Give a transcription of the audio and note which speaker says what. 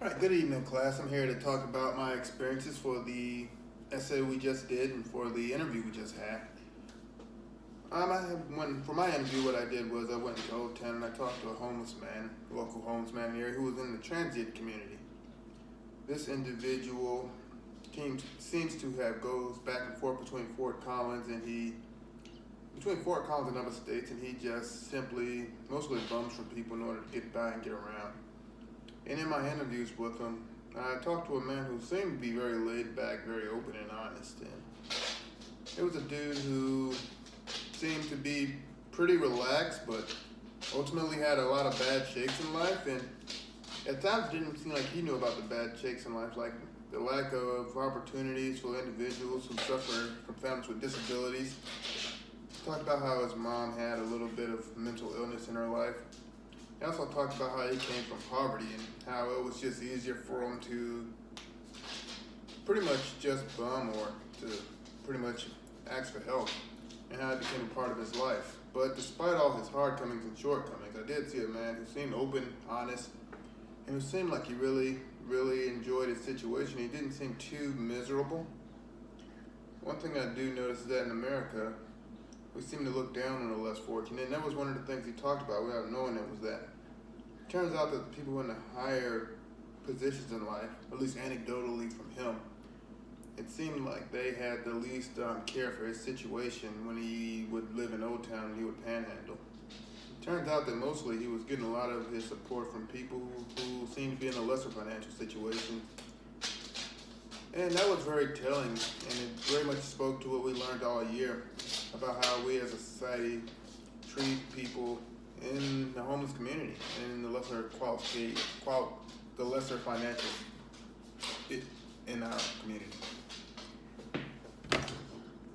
Speaker 1: All right, good evening, class. I'm here to talk about my experiences for the essay we just did and for the interview we just had. For my interview, what I did was I went to Old Town and I talked to a homeless man, local homeless man in the area who was in the transient community. This individual seems to have goes back and forth between Fort Collins and other states, and he just simply mostly bums from people in order to get by and get around. And in my interviews with him, I talked to a man who seemed to be very laid back, very open and honest. And it was a dude who seemed to be pretty relaxed, but ultimately had a lot of bad shakes in life. And at times it didn't seem like he knew about the bad shakes in life, like the lack of opportunities for individuals who suffer from families with disabilities. Talked about how his mom had a little bit of mental illness in her life. He also talked about how he came from poverty and how it was just easier for him to pretty much just bum or to pretty much ask for help, and how it became a part of his life. But despite all his shortcomings, I did see a man who seemed open, honest, and who seemed like he really, really enjoyed his situation. He didn't seem too miserable. One thing I do notice is that in America, we seem to look down on the less fortunate, and that was one of the things he talked about without knowing it was that. It turns out that the people in the higher positions in life, at least anecdotally from him, it seemed like they had the least care for his situation when he would live in Old Town and he would panhandle. It turns out that mostly he was getting a lot of his support from people who seemed to be in a lesser financial situation. And that was very telling, and it very much spoke to what we learned all year about how we as a society treat people in the homeless community and in the lesser financial in our community.